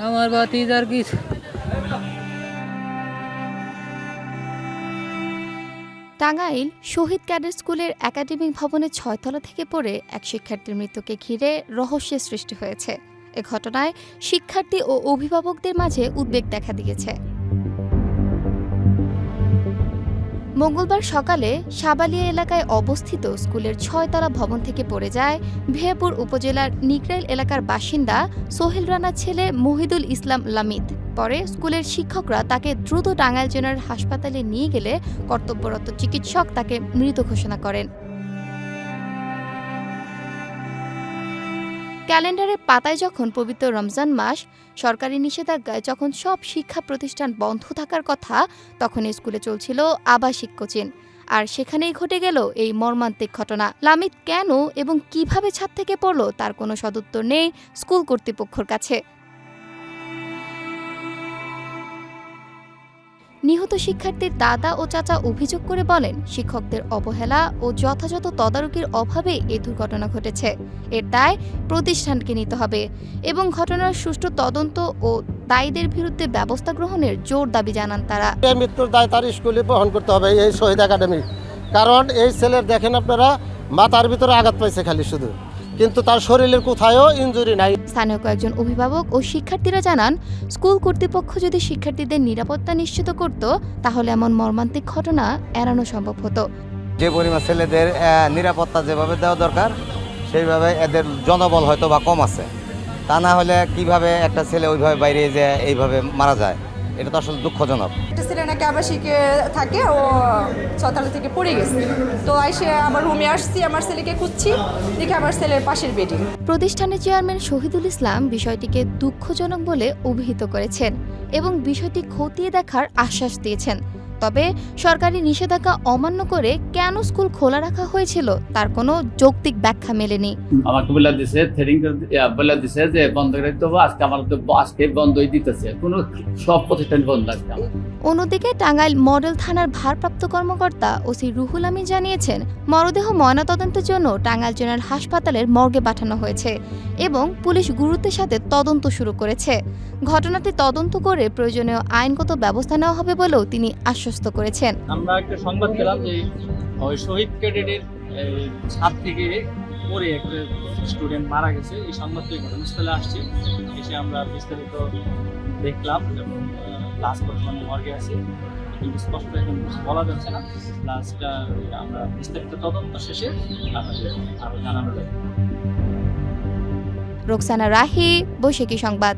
আমার ভাতিজার কিছু টাঙ্গাইল শহীদ ক্যাডেট স্কুলের একাডেমিক ভবনের ৬ তলা থেকে পড়ে এক শিক্ষার্থীর মৃত্যুকে ঘিরে রহস্যের সৃষ্টি হয়েছে। এ ঘটনায় শিক্ষার্থী ও অভিভাবকদের মাঝে উদ্বেগ দেখা দিয়েছে। মঙ্গলবার সকালে সাবালিয়া এলাকায় অবস্থিত স্কুলের ৬ তলা ভবন থেকে পড়ে যায় ভেয়াপুর উপজেলার নিকরাইল এলাকার বাসিন্দা সোহেল রানার ছেলে মহিদুল ইসলাম লামিদ। পরে স্কুলের শিক্ষকরা তাকে দ্রুত টাঙ্গাইল জেনারেল হাসপাতালে নিয়ে গেলে কর্তব্যরত চিকিৎসক তাকে মৃত ঘোষণা করেন। ক্যালেন্ডারের পাতায় যখন পবিত্র রমজান মাস, সরকারি নিষেধাজ্ঞায় যখন সব শিক্ষা প্রতিষ্ঠান বন্ধ থাকার কথা, তখন স্কুলে চলছিল আবাসিক কোচিং। আর সেখানেই ঘটে গেল এই মর্মান্তিক ঘটনা। লামিদ কেন এবং কিভাবে ছাদ থেকে পড়ল তার কোনো সদুত্তর নেই স্কুল কর্তৃপক্ষের কাছে। নিহত শিক্ষার্থীর দাদা ও চাচা অভিযোগ করে বলেন, শিক্ষকদের অবহেলা ও যথাযথ তদারকির অভাবে এই দুর্ঘটনা ঘটেছে। এর দায় প্রতিষ্ঠানকে নিতে হবে এবং ঘটনার সুষ্ঠু তদন্ত ও দায়ীদের বিরুদ্ধে ব্যবস্থা গ্রহণের জোর দাবি জানান তারা। এই মৃত্যুর দায় তার স্কুলে বহন করতে হবে, এই শহীদ একাডেমি। কারণ এই ছেলের দেখেন আপনারা, মাথার ভিতরে আঘাত পাইছে খালি শুধু, কিন্তু তার শরীরের কোথায়ও ইনজুরি নাই। স্থানীয় কয়েকজন অভিভাবক ও শিক্ষার্থীরা জানান, স্কুল কর্তৃপক্ষ যদি শিক্ষার্থীদের নিরাপত্তা নিশ্চিত করত, তাহলে এমন মর্মান্তিক ঘটনা এড়ানো সম্ভব হতো। যে পরিমাণ ছেলেদের নিরাপত্তা যেভাবে দেওয়া দরকার, সেইভাবে এদের জনবল হয়তো বা কম আছে। তা না হলে কিভাবে একটা ছেলে ওইভাবে বাইরে যে এইভাবে মারা যায়, এটা তো আসলে দুঃখজনক। একটা ছেলে নাকি আবাসিকে থাকে, ও ৬ তলা থেকে পড়ে গেছে। তো এসে আবার রুমে আসছি, আমার ছেলেকে খুঁজছি, দেখে আমার ছেলের পাশের বেডে। প্রতিষ্ঠানের চেয়ারম্যান শহীদুল ইসলাম বিষয়টিকে দুঃখজনক বলে অভিহিত করেছেন এবং বিষয়টি খতিয়ে দেখার আশ্বাস দিয়েছেন। তবে সরকারি নিষেধাজ্ঞা অমান্য করে কেন স্কুল খোলা রাখা হয়েছিল তার কোনো যৌক্তিক ব্যাখ্যা মেলেনি। আমাকে বলে দিছে, থ্রেডিং বলে দিছে যে বন্ধ করে দিতে হবে। আজকে আমার তো আজকে বন্ধই দিতেছে, কোনো সব প্রতিষ্ঠান বন্ধ আছে। অন্যদিকে টাঙ্গাইল মডেল থানার ভারপ্রাপ্ত কর্মকর্তা ওসি রুহুল আমিন জানিয়েছেন, মরদেহ ময়নাতদন্তের জন্য টাঙ্গাইল জেনারেল হাসপাতালের মর্গে পাঠানো হয়েছে এবং পুলিশ গুরুত্বের সাথে তদন্ত শুরু করেছে। ঘটনাটি তদন্ত করে প্রয়োজনীয় আইনগত ব্যবস্থা নেওয়া হবে বলেও তিনি আশ্বস্ত করেছেন। আমরা একটা সংবাদ পেলাম যে ওই শহীদ ক্যাডেটের ছাদ থেকে পড়ে একটা স্টুডেন্ট মারা গেছে। এই সংবাদ পেয়ে ঘটনাস্থলে আসছি, এসে আমরা বিস্তারিত দেখলাম এবং লাস্ট বর্তমানে মর্গে আছে, কিন্তু স্পষ্ট এখন বলা যাচ্ছে না। লাস্টটা আমরা বিস্তারিত তদন্ত শেষে আপনাদের আরও জানানো যাবে। রোকসানা রাহি, বৈশাখী সংবাদ।